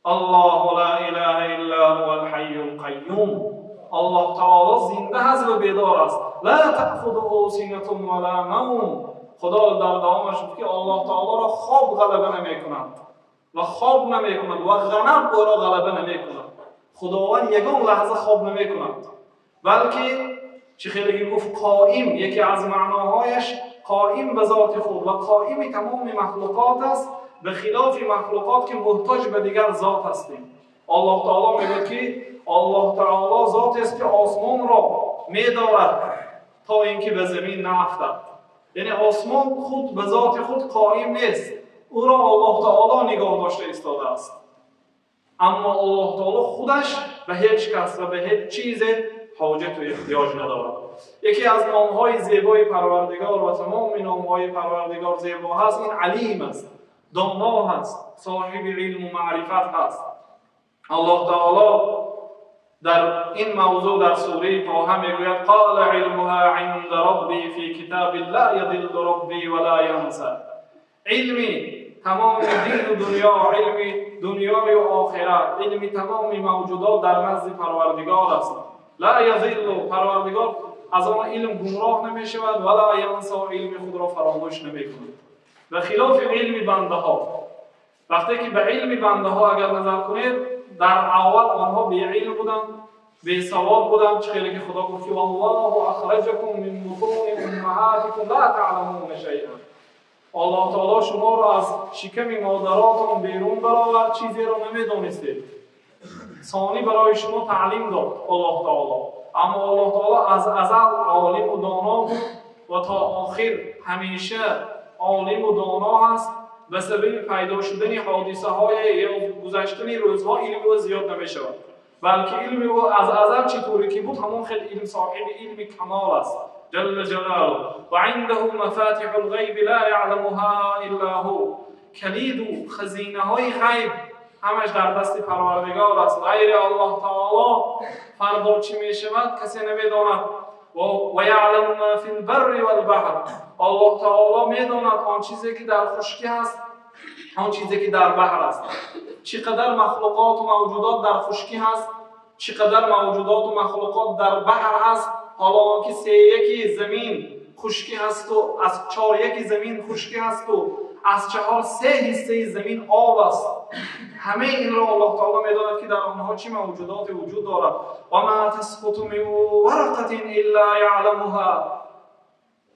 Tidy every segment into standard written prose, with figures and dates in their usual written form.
الله لا اله الا هو الحي القیوم. الله تعالی زنده هست و بیدار است. لا تأخذه سینة ولا نوم. خدا در دوامش که الله تعالی را خواب غلبه نمیکند و خواب نمیکند و غنم او را غلبه نمیکند. خداوند یگان لحظه خواب نمیکند، بلکه چه خیلی گفت قائم، یکی از معناهایش قائم به ذات خود و قائم تمام مخلوقات است، به خلاف مخلوقات که محتاج به دیگر ذات هستیم. الله تعالی میگه که الله تعالی ذاتی است که آسمان را میدارد تا اینکه به زمین نیفتد. یعنی آسمان خود به ذات خود قائم نیست، او را الله تعالی نگاه داشته ایستاده است. اما الله تعالی خودش به هیچ کس و به هیچ چیز حاجت و احتیاج ندارد. یکی از نامهای زیبای پروردگار و تمام نامهای پروردگار زیبا هست، این علیم است، دانا هست، صاحب علم و معرفت هست. الله تعالی در این موضوع در سوره طه میگوید قال علمها عند ربی فی کتاب لا یضل ربی ولا ینسی. علمی تمام دین و دنیا، علم دنیای و آخرت، علم تمام موجودات در نزد پروردگار است. لا یضل، پروردگار از آن علم گمراه نمی شود، ولا ینسی، علم خود را فراموش نمی کند. و خلاف علم بنده ها، وقتی که به علم بنده ها اگر نظر کنید، در اول آنها بی علم بودند، بی سواد بودند، چه خیلی که خدا گفت والله اخرجکم من بطون امهاتکم لا تعلمون شیئا. الله تعالی شما را از شکم مادراتون بیرون برآورد، چیزی را نمیدانستید. ثانی برای شما تعلیم داد الله تعالی. اما الله تعالی از ازل عالم و دانا بود و تا آخر همیشه عالم و دانا هست. به سبب پیدا شدن حادثه های یا گذشتن روزها علم او زیاد نمی شود، بلکه علم او از ازل چطوری که بود همون خیلی علم صاحب علم کمال است جل جلاله. و عنده مفاتح الغیب لا یعلمها الا هو. کلید و خزینه های غیب همش در دست پروردگار است. غیر الله تعالی فردا چی می شود کسی نمیداند. و یعلم ما فی البر والبحر. الله تعالی میداند آن چیزی که در خشکی هست، آن چیزی که در بحر است. چقدر مخلوقات و موجودات در خشکی هست، چقدر موجودات و مخلوقات در بحر هست. حالا که 3/1 زمین خشکی هست و از 4/1 زمین خشکی هست و از 4/3 حصه زمین آب است. همه این را الله تعالی میداند که در آنها چه موجودات وجود دارد. و ما تسقط من ورقه الا یعلمها.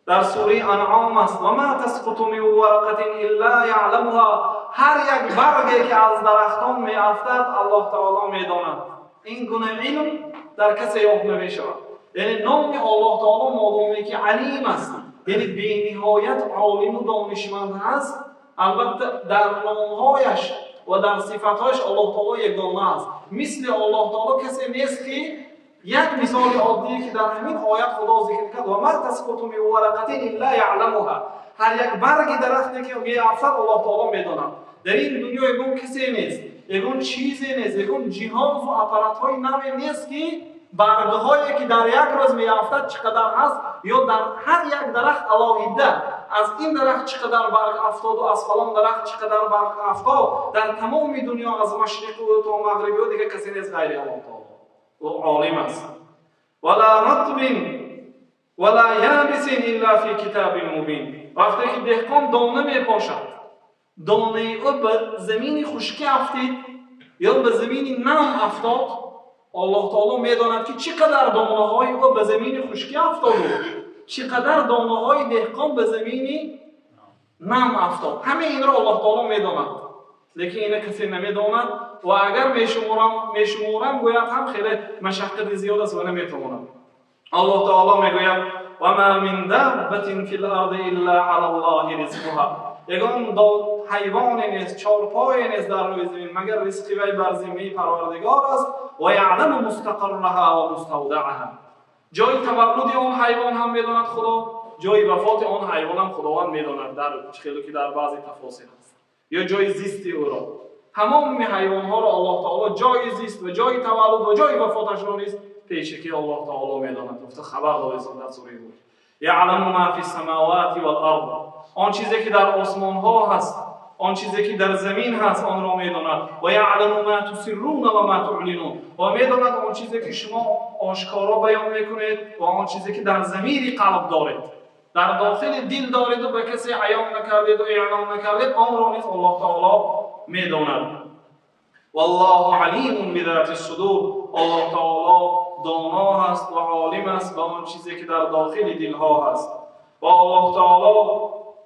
در سوره انعام است و ما تسقط من ورقه الا یعلمها. هر یک برگی که از درختان میافتد الله تعالی میداند. این گونه علم در کسی یافت نمیشود. یعنی نام الله تعالی مادامی که علیم است، یعنی بی نهایت عالم و دانشمند هست، البته در نامهایش و در صفاتهایش الله تعالی یگانه است. مثل الله تعالی کسی نیست که یک مثال عادی که در همین آیت خدا ذکر کرد و ما تسقط من ورقه الا یعلمها. هر یک برگ درختی که میافتد الله تعالی میداند. در این دنیا یگان کسی نیست، یگان چیزی نیست، یگان جهاز و اپارات‌های نوعی نیست که برگ‌هایی که در یک روز میافتد چقدر هست، یا در هر یک درخت علاوه از این درخت چقدر برگ افتاد و از فلان درخت چقدر برگ افتاد. در تمام دنیا از مشرق و تا مغرب و دیگه کسی نیست غیر الله تعالی و عالم است. ولا رطب ولا یابس الا فی کتاب مبین. وقتی که دهقان دانه میپاشد، دانه او به زمین خشکی افتید یا به زمین نم افتاد، الله تعالی میداند که چقدر دانه های او به زمین خشکی افتاد و چقدر دانه های دهقان به زمین نم افتاد. همه این را الله تعالی میداند، لیکن این کسی نمیداند و اگر میشمورم گوید هم خیلی مشقت زیاد است و نمیتواند. الله تعالی میگوید و ما من دابة فی الارض الا علی الله رزقها. یگان حیوان نیست، چارپای نیست در روی زمین مگر رزق وی بر زمین پروردگار است. و یعلم مستقرها و مستودعها. جای تولد آن حیوان هم میداند خدا، جای وفات آن حیوان هم خداوند میداند. در خیلی که در بعضی تفاسیر هست یا جای زیست او را. تمام حیوان ها را الله تعالی جای زیست و جای تولد و جای وفاتش را نیست پیشکی الله تعالی میداند. گفته خبر داده در سوره هود یعلم ما فی السماوات والارض. آن چیزی که در آسمان ها هست آن چیزی که در زمین هست آن را میداند و یعلم ما تسرون و ما تعلنون و میداند آن چیزی که شما آشکارا بیان میکنید و آن چیزی که در ضمیر قلب دارید، در داخل دل دارید و به کسی عیان نکردید و اعلام نکردید، آن را نیز الله تعالی میداند. والله علیم بذات الصدور، الله تعالی دانا هست و عالم است به آن چیزی که در داخل دلها هست. و الله تعالی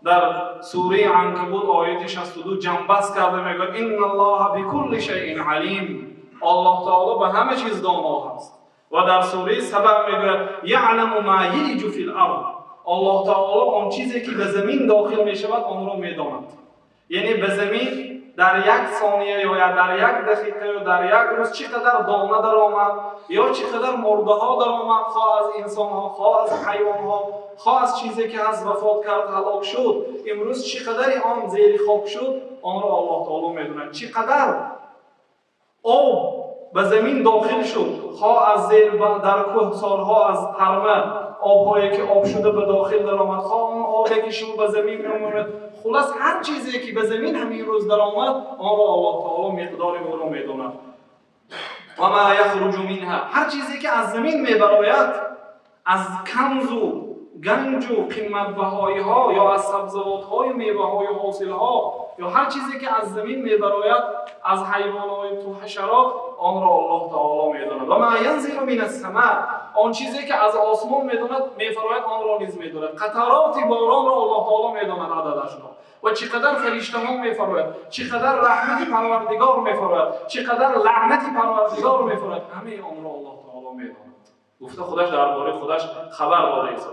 در سوره عنکبوت آیه 62 جنبست کرده میگه ان الله بكل شیء علیم، الله تعالی به همه چیز دانا هست. و در سوره سبع میگه یعلم ما یلج فی الارض، الله تعالی آن چیزی که به زمین داخل میشود آن را میداند. یعنی به زمین در یک ثانیه یا در یک دقیقه یا در یک روز چقدر دانه در آمد یا چقدر مرده ها در آمد، خواه از انسان ها، خواه از حیوان ها، خواه از چیزی که از وفات کرد هلاک شد، امروز چقدر آن زیر خاک شد آن را الله تعالی میداند. چقدر آب به زمین داخل شد، خواه از زیر در کوهسارها از حرمه آب‌هایی که آب شده به داخل در آمد، خواه اون آبی که شما به زمین می‌آمد، خلاص هر چیزی که به زمین همین روز در آمد آن را الله تعالی مقدار او را می‌داند. و ما یخرج منها، هر چیزی که از زمین می‌براید از کنز و گنج و قیمت بهایی‌ها یا از سبزوات‌های میوه‌های حاصل‌ها یا هر چیزی که از زمین می‌براید از حیوانات و حشرات آن را الله تعالی می‌داند. و ما ینزل من السماء، آن چیزی که از آسمان می‌داند می‌فراید آن را نیز می‌داند. قطرات باران را الله تعالی می‌داند عددش را و چقدر فرشته‌ها می‌فراید، چقدر رحمت پروردگار می‌فراید، چقدر لعنت پروردگار می‌فراید، همه آن را الله تعالی می‌داند. گفته خودش درباره خودش خبر داده است.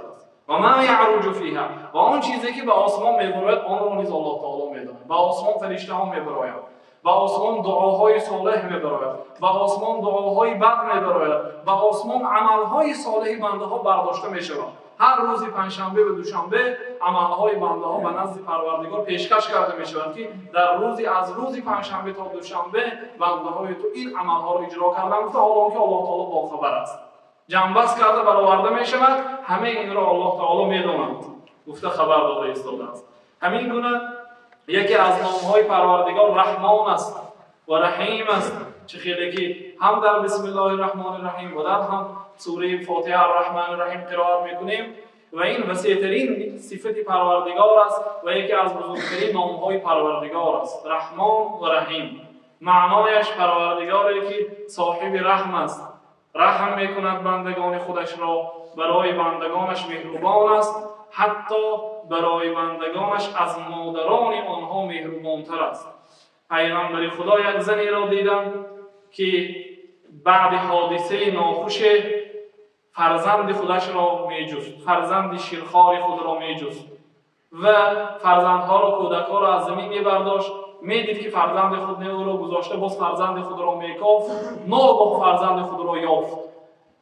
و ما یعرج فیها، و آن چیزی که به آسمان می‌براید آن را نیز الله تعالی می‌داند. به آسمان فرشته‌ها می‌براید، به آسمان دعاهای صالح می‌براید، به آسمان دعاهای بد می‌براید، به آسمان عملهای صالح بنده‌ها برداشته می‌شود. هر روز پنجشنبه و دوشنبه عملهای بنده‌ها به نزد پروردگار پیشکش کرده می‌شود که در روزی از روز پنجشنبه تا دوشنبه بنده‌های تو این عمل‌ها را اجرا کردند، تا حالا که الله تعالی باخبر است. جنبست کرده برآورده می شود، همه این را الله تعالی می داند. گفته خبر داده ایستاده است. همین گونه یکی از نامهای پروردگار رحمان است و رحیم است، چه خیلی که هم در بسم الله الرحمن الرحیم و در هم سوره فاتحه الرحمن الرحیم قرائت میکنیم و این وسیع‌ترین صفت پروردگار است و یکی از بزرگترین نامهای پروردگار است، رحمان و رحیم. معنایش پروردگاری که صاحب رحم است، رحم میکند بندگان خودش را، برای بندگانش مهربان است، حتی برای بندگانش از مادران آنها مهربانتر است. پیغمبر خدا یک زنی را دیدند که بعد حادثه ناخوش فرزند خودش را میجست، فرزند شیرخوار خود را میجست و فرزندها را، کودکها را از زمین میبرداشت، میدید که فرزند خود او را گذاشته، باز فرزند خود را میکافت، ناگاه فرزند خود را یافت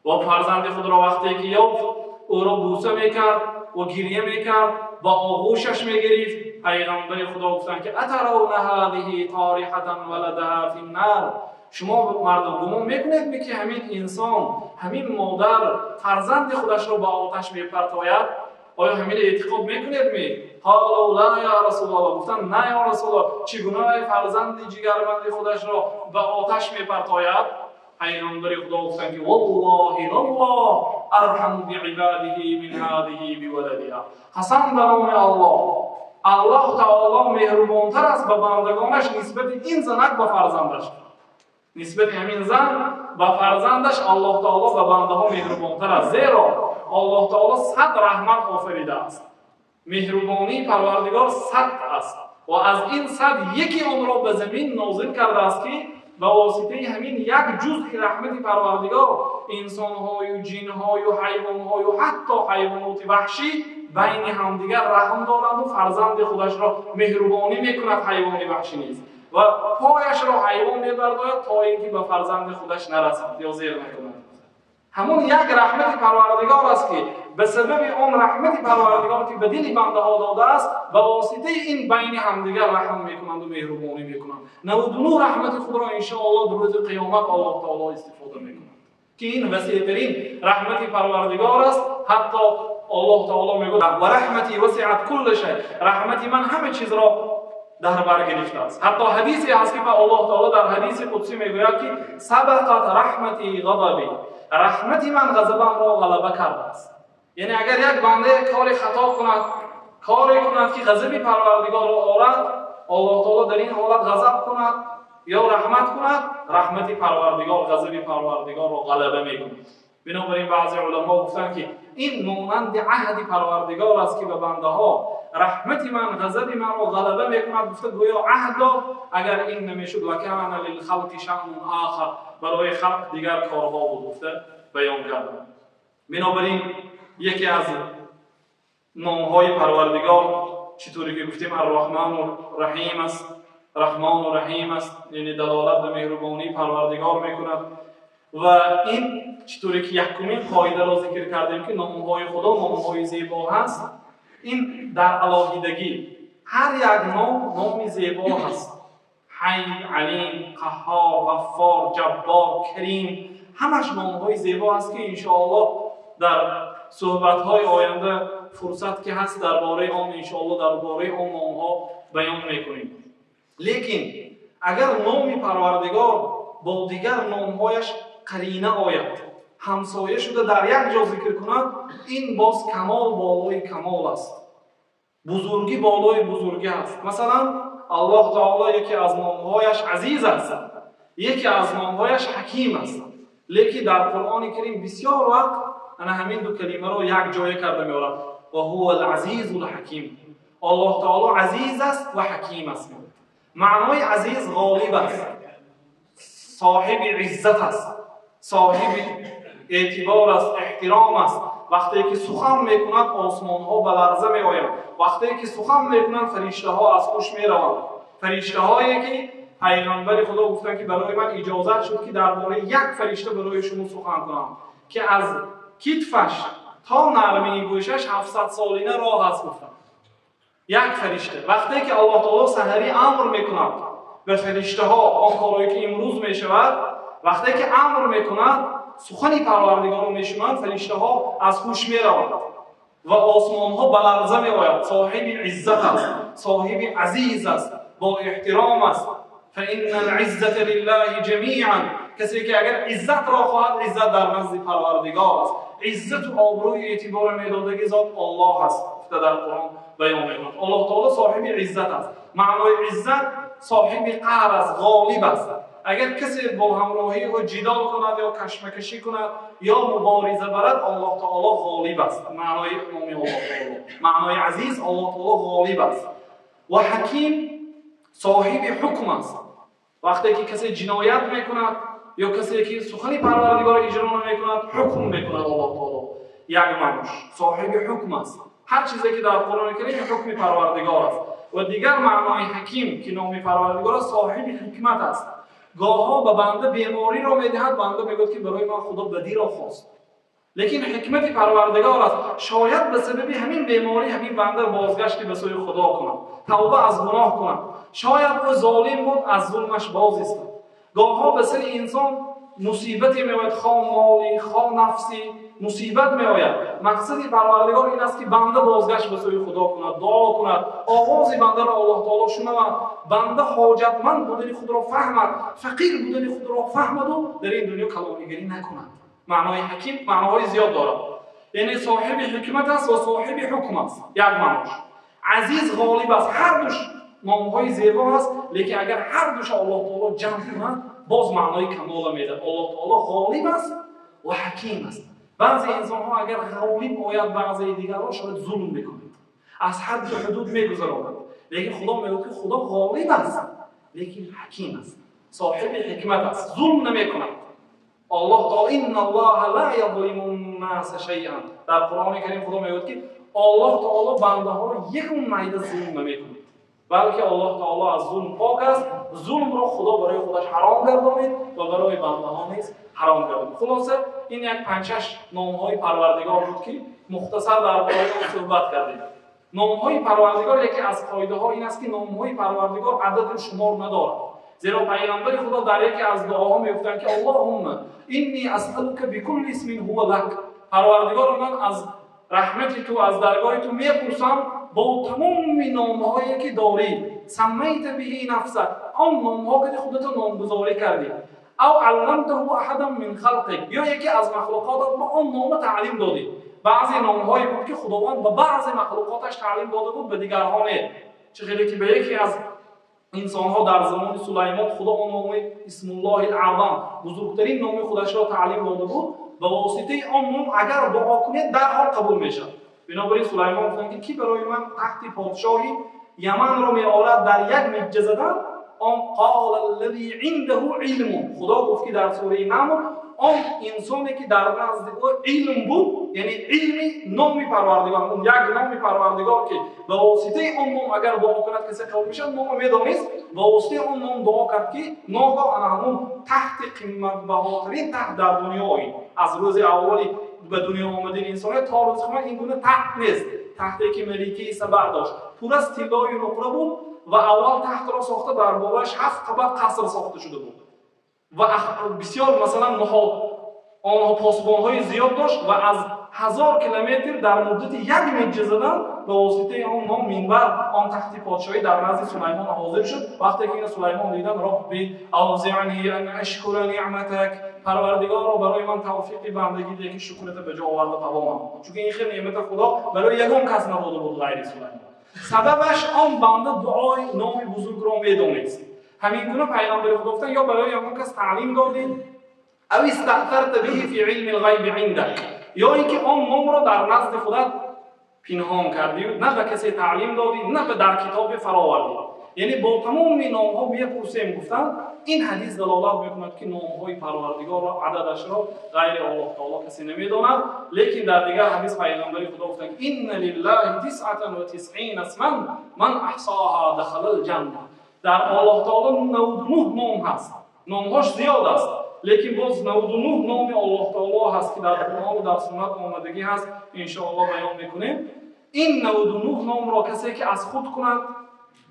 و فرزند خود را وقتی که یافت او را بوسه میکرد و گریه میکرد، با آغوشش میگرفت. پیغمبر خدا گفتند که اترون هذه طارحة ولدها فی النار، شما مردم گمان میکنید که همین انسان، همین مادر فرزند خودش را با آتش میپرتاید؟ آیا همین اعتقاد میکنید؟ قالوا لا یا رسول الله، گفتن نه یا رسول الله، چگونه فرزند جگربند خودش را به آتش میپرتاید؟ پیغمبر خدا گفتند که والله الله ارحم بعباده من هذه بولدها، قسم به نام الله، الله تعالی مهربانتر است به بندگانش نسبت این زنک به فرزندش، نسبت همین زن به فرزندش الله تعالی به بنده ها مهربانتر است، زیرا الله تعالی 100 رحمت آفریده است. مهربانی پروردگار 100 است و از این 100 یکی آن را به زمین نازل کرده است که به واسطه همین یک جزء رحمت پروردگار انسان های و جن های و حیوان های و حتی حیوانات وحشی بین همدیگر رحم دارند و فرزند خودش را مهربانی میکند. حیوان وحشی نیست و پایش را حیوان میبرداید تا اینکه به فرزند خودش نرسد یا زیر نکند. همون یک رحمت پروردگار است که به سبب اون رحمت پروردگار که به دل بنده ها داده است، به واسطه این بین همدیگر رحم میکنند و مهربانی میکنند. 99 رحمت خود را ان شاء الله در روز قیامت الله تعالی استفاده میکنند که این وسیع‌ترین رحمت پروردگار است. حتی الله تعالی میگه و رحمتی وسعت کل شیء، رحمت من همه چیز را در بر گرفته است. حتی حدیثی هست که الله تعالی در حدیث قدسی میگوید که سبقت رحمتی غضبی، رحمتی من غضبم را غلبه کرده است. یعنی اگر یک بنده کاری خطا کند، کاری کند که غضب پروردگار را آورد، الله تعالی در این حالت غضب کند یا رحمت کند، رحمت پروردگار غضب پروردگار را غلبه میکند. بنابراین بعضی علما گفتند که این مانند عهد پروردگار است که به بنده ها رحمت من غضب من را غلبه میکند. گفته گویا عهد داد اگر این نمیشد لکان للخلق شأن آخر، برای خلق دیگر کارها بود گفته بیان کرد. بنابراین یکی از نامهای پروردگار چطوری که گفتیم الرحمن و رحیم است، رحمان و رحیم است، یعنی دلالت به مهربانی پروردگار میکند. و این چطوری که یکمین قاعده را ذکر کردیم که نامهای خدا نامهای زیبا هست، این در الهیدگی هر یک نام زیبا هست. حی، علیم، قهار، غفار، جبار، کریم، همش نامهای زیبا هست که انشاءالله در صحبت‌های آینده فرصت که هست درباره آن انشاءالله درباره آن نام‌ها بیان می‌کنیم. لیکن اگر نام پروردگار با دیگر نام‌هایش قرینه آید، همسایه شده در یک جا ذکر کند، این باز کمال بالای کمال است، بزرگی بالای بزرگی است. مثلا الله تعالی یکی از نام‌هایش عزیز است، یکی از نام‌هایش حکیم است. لیکن در قرآن کریم بسیار وقت انا همین دو کلمه را یک جای کرده می‌آورد و هو العزیز الحکیم. الله تعالی عزیز است و حکیم است. معنای عزیز غالب است، صاحب عزت است، صاحب اعتبار است، احترام است. وقتی که سخن میکند آسمان ها به لرزه میآیند، وقتی که سخن میکنند فرشته ها از خوش میروند. فرشته هایی که پیغمبر خدا گفتند که برای من اجازت شد که درباره یک فرشته برای شما سخن کنم که از کتفش تا نرمی گوشش 700 سالینه راه است. گفتند یک فرشته. وقتی که الله تعالی سحری امر میکند به فرشته ها آن کارهایی که امروز میشود، وقتی که امر میکند سخن پروردگار رو میشنوند، فرشته ها از هوش میروند و آسمان ها به لرزه میآید. صاحب عزت است، صاحب عزیز است، با احترام است. فإن العزة لله جمیعا، کسی که اگر عزت را خواهد، عزت در نزد پروردگار است. عزت و آبروی اعتبار میدادگی ذات الله است. در قرآن بیان میکند الله تعالی صاحب عزت است. معنای عزت صاحب قهر است، غالب است. اگر کسی با همراهی او جدال کند یا کشمکشی کند یا مبارزه برد، الله تعالی غالب است. معنای نام الله تعالی، معنای عزیز الله تعالی غالب است. و حکیم صاحب حکم است. وقتی که کسی جنایت میکند یا کسی که سخن پروردگار اجرا نمیکند، حکم میکند الله تعالی. یک منش صاحب حکم است. هر چیزی که در قرآن کریم حکم پروردگار است. و دیگر معنای حکیم که نام پروردگار است، صاحب حکمت است. گاه‌ها به بنده بیماری را میدهد، بنده میگوید که برای من خدا بدی را خواست، لیکن حکمت پروردگار است. شاید به سبب همین بیماری همین بنده بازگشت به سوی خدا کند، توبه از گناه کند. شاید او ظالم بود، از ظلمش باز است. گاه‌ها به سر انسان مصیبتی میآید، خواه مالی خواه نفسی مصیبت میآید. مقصد پروردگار این است که بنده بازگشت به سوی خدا کند، دعا کند، آواز بنده را الله تعالی شنود، بنده حاجتمند بودن خود را فهمد، فقیر بودن خود را فهمد و در این دنیا کلانیگری نکند. معنای حکیم معناهای زیاد دارد، یعنی صاحب حکمت است و صاحب حکم است. یک معناش عزیز غالب است. هر دوش نامهای زیبا است، لیکن اگر هر دوش الله تعالی جمع کند باز معنای کمال میده. الله تعالی غالب است و حکیم است. بعضی انسان ها اگر غالب آید بعضی دیگر ها شاید ظلم میکنند، از حد و حدود میگذرانند، لیکن خدا میگه که خدا غالب است لیکن حکیم است، صاحب حکمت است، ظلم نمیکند. الله تعالی ان الله لا یظلم الناس شیئا، در قرآن کریم خدا میگه که الله تعالی بنده ها را یک میده ظلم نمیکند، بلکه الله تعالی از ظلم پاک است. ظلم را خدا برای خودش حرام گردانید و برای بنده ها نیز حرام گردانید. خلاصه این یک 5-6 نام‌های پروردگار بود که مختصر درباره آن صحبت کردیم. نام‌های پروردگار یکی از قاعده‌ها این است که نام‌های پروردگار عدد و شمار ندارد. زیرا پیامبر خدا در یکی از دعاها میگفتند که اللهم انی اسألک بكل اسم هو لك، پروردگار من از رحمت تو، از درگاه تو میپرسم با تمام نامهایی که داری سمیت به نفسک، آن نامها که خودت نامگذاری کردی، او علمته احدا من خلقک، یا یکی از مخلوقاتت به آن نام تعلیم دادی. بعضی نامهایی بود که خداوند به بعضی مخلوقاتش تعلیم داده بود، به دیگرها نه. چه خیلی که به یکی از انسانها در زمان سلیمان خدا اون نام اسم الله الاعظم، بزرگترین نام خودش را تعلیم داده بود. به واسطه آن نام اگر دعا کنید در حال قبول میشه. بنابراین سلیمان گفتن که کی برای من تحت پادشاهی یمن را میآورد در یک مجه زدن؟ آن قال الذی عنده علم، خدا گفت که در سوره نمل آن انسانی که در نزد او علم بود، یعنی علمی نام پروردگار، اون یک نام پروردگار که به واسطه آن نام اگر دعا کند کسی قبول میشه، نام میدانست، به واسطه آن نام دعا کرد که ناگاه همون تحت قیمت بهاترین تحت در دنیایی از روز اولی به دنیا آمدن انسان تا روز قیامت این گونه تحت نیست. تحتی که ملکی سبع داشت، پر از طلای نقره بود و اول تحت را ساخته در بالایش 7 طبق قصر ساخته شده بود و بسیار مثلا آنها پاسبان‌های زیاد داشت و از 1000 کیلومتر در مدت یک مجه زدن به واسطه آن نام منبر آن تخت پادشاهی در نزد سلیمان حاضر شد. وقتی که این سلیمان دیدن ربی اوزعنی ان اشکر نعمتک، پروردگارا برای من توفیق بندگی ده که شکرت به جا آورده توانم، چون این خیلی نعمت خدا برای یگان کس نبوده بود غیر سلیمان. سببش آن بنده دعای نام بزرگ را میدانست. همین گونه پیغمبر خدا گفتن یا برای یگان کس تعلیم دادین او استأثرت به فی علم الغیب عندک، یا اینکه آن نام را در نزد خودت پنهان کردی، نه به کسی تعلیم دادی، نه به در کتاب فراوردی. یعنی با تمام نامها میپرسیم. گفتن این حدیث دلالت میکند که نامهای پروردگار را عددش را غیر الله تعالی کسی نمیداند. لیکن در دیگر حدیث پیغمبر خدا گفتن ان لله 99 اسما من احصاها دخل الجنه. در الله تعالی 99 نام هست، نامهاش زیاد است، لیکن باز 99 نام الله تعالی هست که در قرآن و در سنت آمدگی هست. ان شاء الله بیان میکنیم. این 99 نام را کسی که از خود کند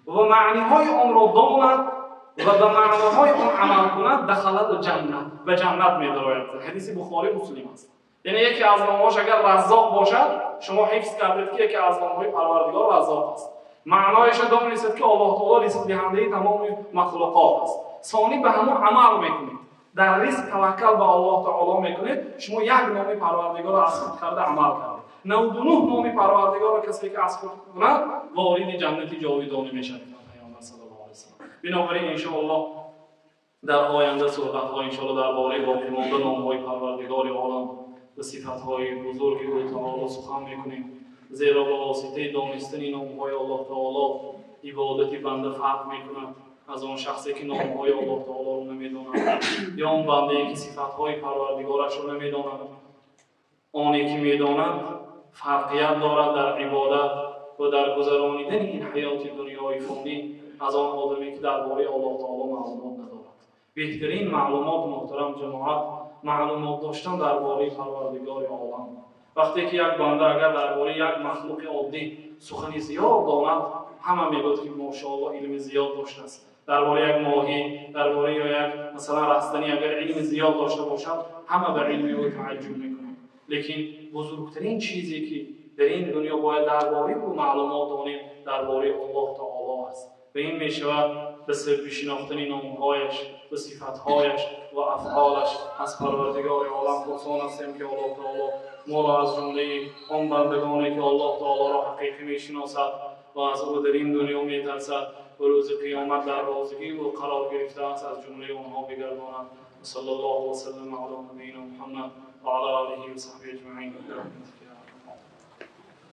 و معنی های آن را داند و به معناهای آن عمل کند دخل الجنه، به جنت می‌دراید. حدیث بخاری مسلم است. یعنی یکی از نامهاش اگر رزاق باشد، شما حفظ کردید که یکی از نامهای پروردگار رزاق است، معنایش دانستید که الله تعالی رزق دهنده تمام مخلوقات است. ثانی به همون عمل میکنید، در رزق توکل به الله تعالی میکنید. شما یک نام پروردگار را از خود کرده عمل کردید. 99 نام پروردگار را کسی که از خود کند وارد جنت جاودانه میشود. پیامبر صلی الله علیه و سلم. بنابراین ان شاء الله در آینده صحبت‌ها ان شاء الله درباره باقی مانده نام‌های پروردگار عالم و صفات‌های بزرگ او تعالی سخن میکنیم. زیرا با واسطه دانستن نام‌های الله تعالی عبادت بنده فرق میکند از آن شخصی که نام‌های الله تعالی را نمیداند، یا اون بنده‌ای که صفات‌های پروردگارش را نمیداند. آنی که میداند فرقیت دارد در عبادت و در گذرانیدن این حیات دنیای فانی از آن آدمی که درباره الله تعالی معلومات ندارد. بهترین معلومات محترم جماعت معلومات داشتن درباره پروردگار عالم. وقتی که یک بنده اگر درباره یک مخلوق عادی سخنی زیاد داند، همه میگوید که ماشاءالله علم زیاد داشته است. درباره یک ماهی، درباره یک مثلا رستنی اگر علم زیاد داشته باشد، همه به علم او تعجب میکنند. لیکن بزرگترین چیزی که در این دنیا باید درباره او معلومات دانیم درباره الله تعالی است. و این میشود به سبب شناختن نامهایش و صفاتهایش و افعالش از پروردگار عالم. خرسان هستیم که الله تعالی ما را از جمله آن بندگانی که الله تعالی را حقیقی میشناسد و از او در این دنیا میترسد و روز قیامت در رازگی و قرار گرفته است از جمله آنها بگرداند. صلی الله وسلم علی نبینا محمد وعلى آله وصحبه اجمعین.